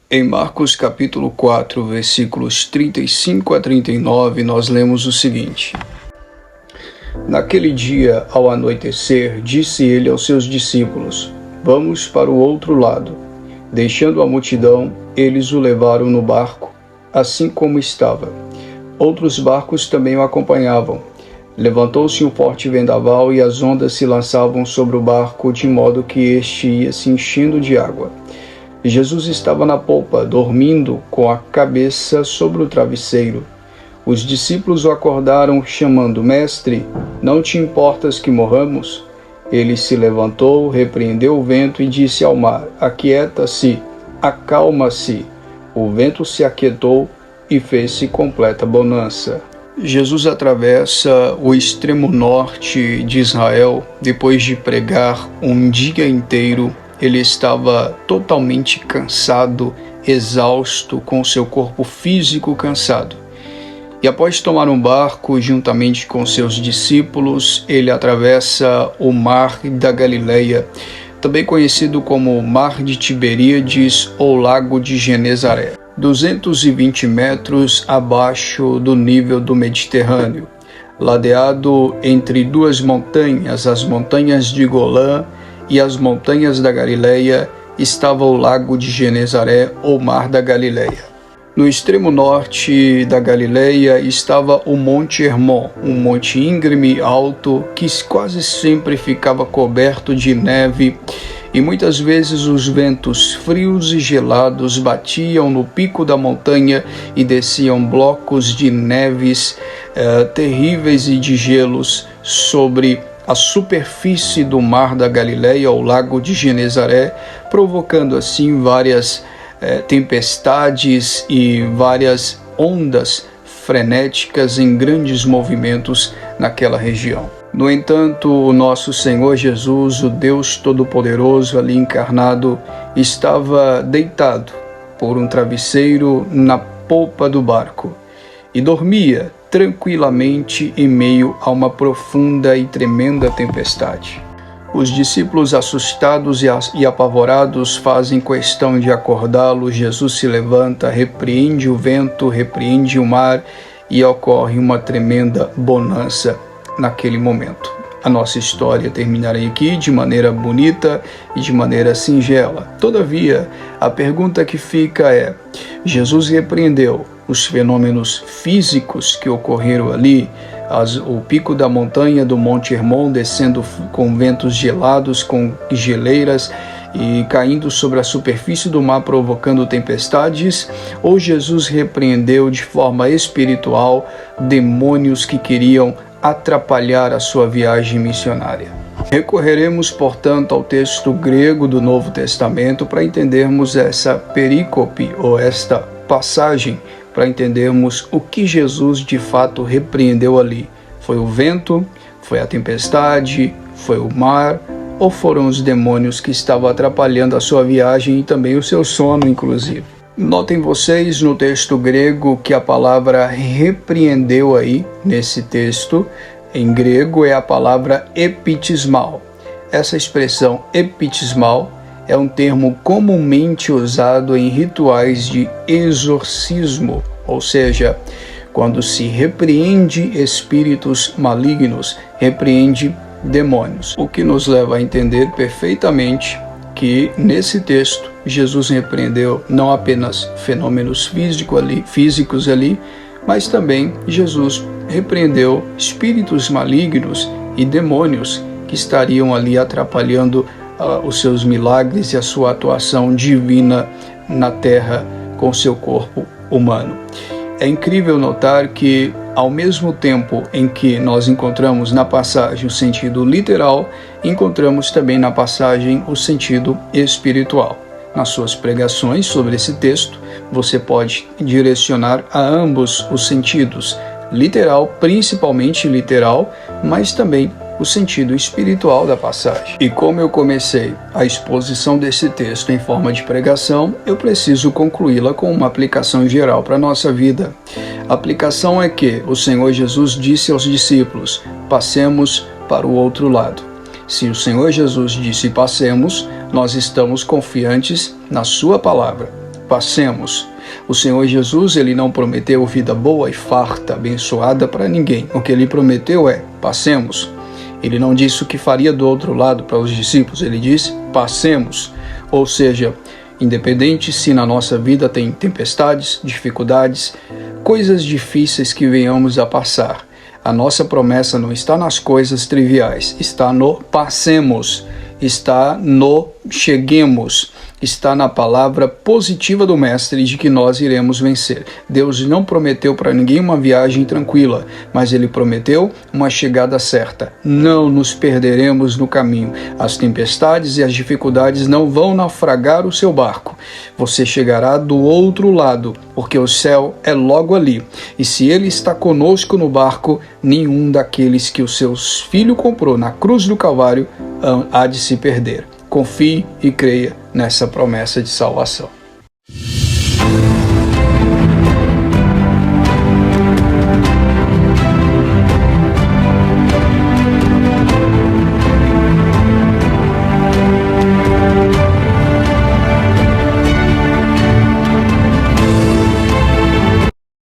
Em Marcos capítulo 4, versículos 35 a 39, nós lemos o seguinte: Naquele dia, ao anoitecer, disse ele aos seus discípulos: Vamos para o outro lado. Deixando a multidão, eles o levaram no barco, assim como estava. Outros barcos também o acompanhavam. Levantou-se um forte vendaval e as ondas se lançavam sobre o barco, de modo que este ia se enchendo de água. Jesus estava na polpa, dormindo com a cabeça sobre o travesseiro. Os discípulos o acordaram, chamando: Mestre, não te importas que morramos? Ele se levantou, repreendeu o vento e disse ao mar: Aquieta-se, acalma-se. O vento se aquietou e fez-se completa bonança. Jesus atravessa o extremo norte de Israel. Depois de pregar um dia inteiro, ele estava totalmente cansado, exausto, com seu corpo físico cansado. E após tomar um barco, juntamente com seus discípulos, ele atravessa o Mar da Galileia, também conhecido como Mar de Tiberíades ou Lago de Genezaré, 220 metros abaixo do nível do Mediterrâneo. Ladeado entre duas montanhas, as montanhas de Golã e as montanhas da Galileia, estava o Lago de Genezaré ou Mar da Galileia. No extremo norte da Galileia estava o Monte Hermon, um monte íngreme alto que quase sempre ficava coberto de neve, e muitas vezes os ventos frios e gelados batiam no pico da montanha e desciam blocos de neves terríveis e de gelos sobre a superfície do Mar da Galileia, ou Lago de Genezaré, provocando assim várias tempestades e várias ondas frenéticas em grandes movimentos naquela região. No entanto, o nosso Senhor Jesus, o Deus Todo-Poderoso ali encarnado, estava deitado por um travesseiro na polpa do barco e dormia tranquilamente em meio a uma profunda e tremenda tempestade. Os discípulos, assustados e apavorados, fazem questão de acordá-lo. Jesus se levanta, repreende o vento, repreende o mar e ocorre uma tremenda bonança naquele momento. A nossa história terminará aqui de maneira bonita e de maneira singela. Todavia, a pergunta que fica é: Jesus repreendeu os fenômenos físicos que ocorreram ali, o pico da montanha do Monte Hermon descendo com ventos gelados, com geleiras e caindo sobre a superfície do mar, provocando tempestades, ou Jesus repreendeu de forma espiritual demônios que queriam atrapalhar a sua viagem missionária? Recorreremos, portanto, ao texto grego do Novo Testamento para entendermos essa perícope ou esta passagem, para entendermos o que Jesus de fato repreendeu ali. Foi o vento? Foi a tempestade? Foi o mar? Ou foram os demônios que estavam atrapalhando a sua viagem e também o seu sono, inclusive? Notem vocês no texto grego que a palavra repreendeu aí, nesse texto, em grego, é a palavra epitismal. Essa expressão epitismal é um termo comumente usado em rituais de exorcismo, ou seja, quando se repreende espíritos malignos, repreende demônios. O que nos leva a entender perfeitamente que nesse texto Jesus repreendeu não apenas fenômenos físicos ali, mas também Jesus repreendeu espíritos malignos e demônios que estariam ali atrapalhando os seus milagres e a sua atuação divina na terra com seu corpo humano. É incrível notar que, ao mesmo tempo em que nós encontramos na passagem o sentido literal, encontramos também na passagem o sentido espiritual. Nas suas pregações sobre esse texto, você pode direcionar a ambos os sentidos, literal, principalmente literal, mas também o sentido espiritual da passagem. E como eu comecei a exposição desse texto em forma de pregação, eu preciso concluí-la com uma aplicação geral para a nossa vida. A aplicação é que o Senhor Jesus disse aos discípulos: passemos para o outro lado. Se o Senhor Jesus disse passemos, nós estamos confiantes na sua palavra. passemos. O Senhor Jesus, ele não prometeu vida boa e farta, abençoada para ninguém. O que ele prometeu é, passemos. Ele não disse o que faria do outro lado para os discípulos, ele disse, passemos. Ou seja, independente se na nossa vida tem tempestades, dificuldades, coisas difíceis que venhamos a passar, a nossa promessa não está nas coisas triviais, está no passemos, está no cheguemos, está na palavra positiva do Mestre de que nós iremos vencer. Deus não prometeu para ninguém uma viagem tranquila, mas Ele prometeu uma chegada certa. Não nos perderemos no caminho. As tempestades e as dificuldades não vão naufragar o seu barco. Você chegará do outro lado, porque o céu é logo ali. E se Ele está conosco no barco, nenhum daqueles que o seu filho comprou na cruz do Calvário há de se perder. Confie e creia nessa promessa de salvação.